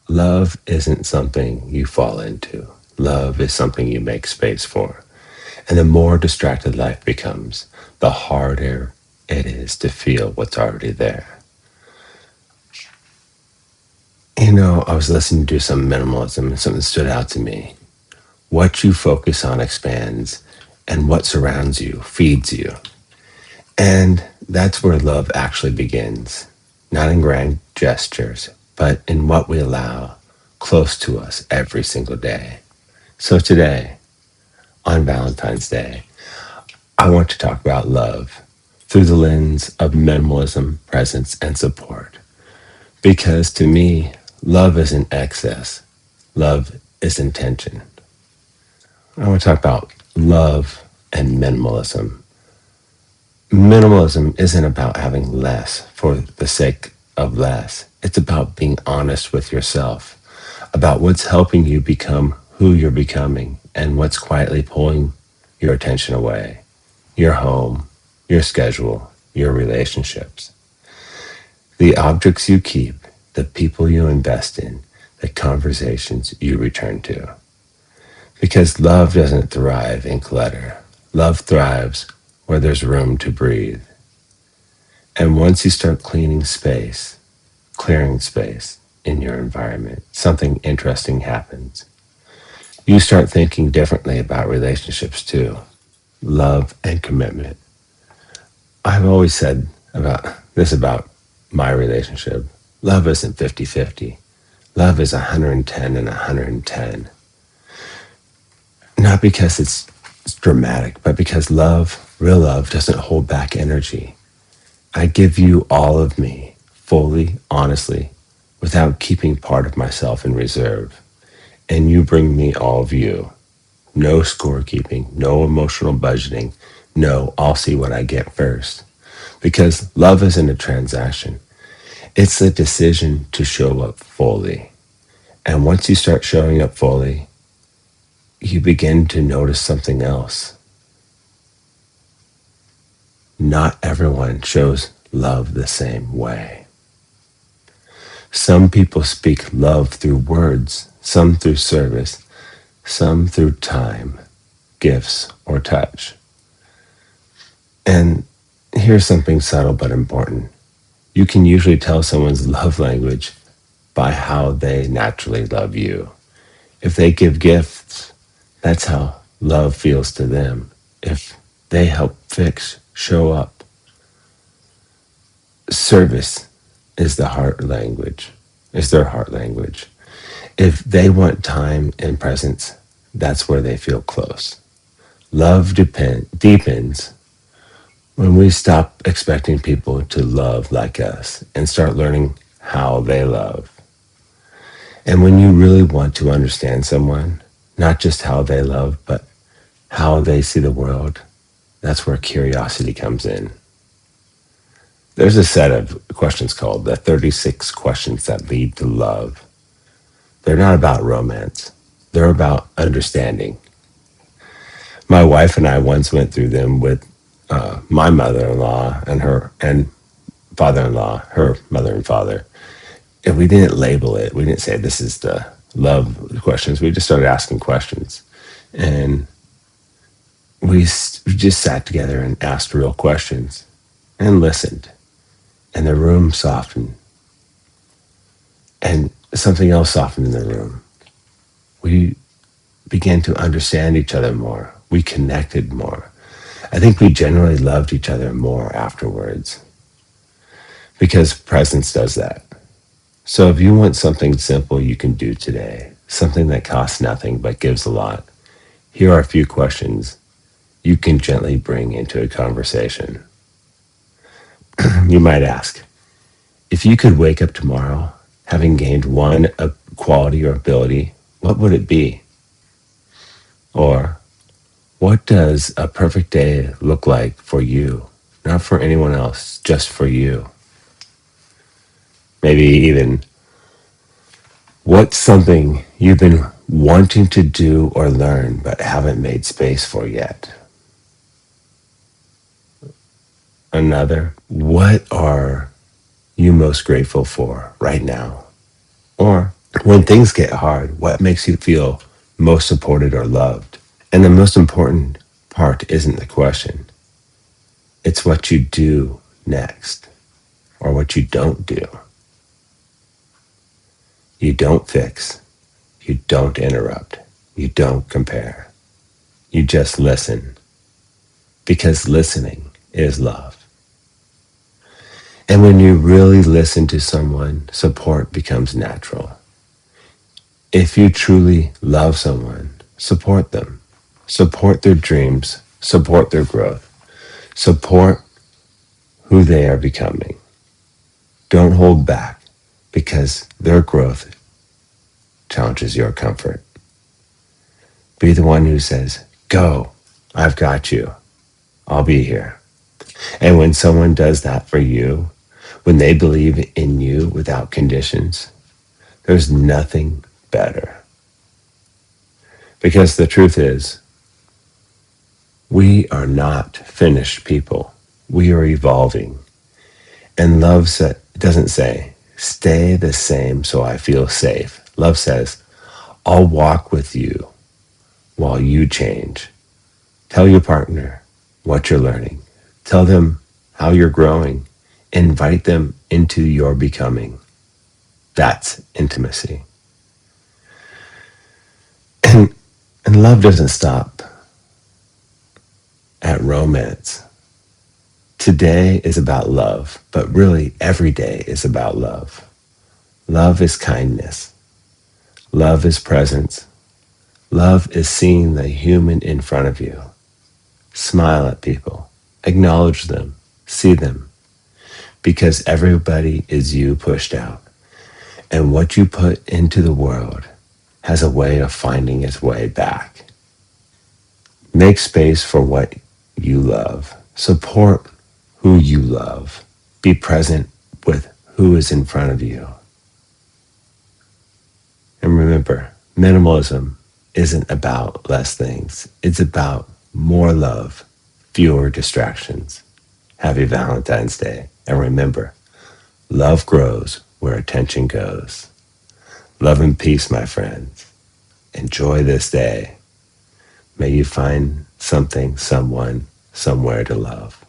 Love isn't something you fall into. Love is something you make space for. And the more distracted life becomes, the harder it is to feel what's already there. I was listening to some minimalism and something stood out to me. What you focus on expands, and what surrounds you feeds you. And that's where love actually begins, not in grand gestures, but in what we allow close to us every single day. So today, on Valentine's Day, I want to talk about love through the lens of minimalism, presence, and support. Because to me, love isn't excess, love is intention. I want to talk about love and minimalism. Minimalism isn't about having less for the sake of less. It's about being honest with yourself, about what's helping you become who you're becoming and what's quietly pulling your attention away. Your home, your schedule, your relationships. The objects you keep, the people you invest in, the conversations you return to. Because love doesn't thrive in clutter. Love thrives where there's room to breathe. And once you start clearing space in your environment, something interesting happens. You start thinking differently about relationships too. Love and commitment. I've always said about my relationship. Love isn't 50-50. Love is 110 and 110. Not because it's dramatic, but because real love, doesn't hold back energy. I give you all of me, fully, honestly, without keeping part of myself in reserve. And you bring me all of you. No scorekeeping, no emotional budgeting. No, I'll see what I get first. Because love isn't a transaction. It's a decision to show up fully. And once you start showing up fully, you begin to notice something else. Not everyone shows love the same way. Some people speak love through words, some through service, some through time, gifts, or touch. And here's something subtle but important. You can usually tell someone's love language by how they naturally love you. If they give gifts, that's how love feels to them. If they help fix, show up, service is their heart language. If they want time and presence, that's where they feel close. Love deepens when we stop expecting people to love like us and start learning how they love. And when you really want to understand someone, not just how they love, but how they see the world, that's where curiosity comes in. There's a set of questions called the 36 questions that lead to love. They're not about romance. They're about understanding. My wife and I once went through them with my mother-in-law and father-in-law, her mother and father. And we didn't label it. We didn't say this is the love questions. We just started asking questions. And we just sat together and asked real questions and listened. And the room softened. And something else softened in the room. We began to understand each other more. We connected more. I think we generally loved each other more afterwards because presence does that. So if you want something simple you can do today, something that costs nothing but gives a lot, here are a few questions you can gently bring into a conversation. You might ask, if you could wake up tomorrow having gained one quality or ability, what would it be? Or what does a perfect day look like for you? Not for anyone else, just for you. Maybe even, what's something you've been wanting to do or learn but haven't made space for yet? Another, what are you most grateful for right now? Or When things get hard, what makes you feel most supported or loved? And the most important part isn't the question, it's what you do next or what you don't do. You don't fix, you don't interrupt, you don't compare. You just listen because listening is love. And when you really listen to someone, support becomes natural. If you truly love someone, support them. Support their dreams, support their growth, support who they are becoming. Don't hold back because their growth challenges your comfort. Be the one who says, go, I've got you, I'll be here. And when someone does that for you, when they believe in you without conditions, there's nothing better. Because the truth is, we are not finished people. We are evolving. And love doesn't say, stay the same so I feel safe. Love says, I'll walk with you while you change. Tell your partner what you're learning. Tell them how you're growing. Invite them into your becoming. That's intimacy. And, and love doesn't stop at romance. Today is about love, but really every day is about love. Love is kindness. Love is presence. Love is seeing the human in front of you. Smile at people. Acknowledge them. See them. Because everybody is you pushed out. And what you put into the world has a way of finding its way back. Make space for what you love. Support who you love. Be present with who is in front of you. And remember, minimalism isn't about less things. It's about more love, fewer distractions. Happy Valentine's Day. And remember, love grows where attention goes. Love and peace, my friends. Enjoy this day. May you find something, someone, somewhere to love.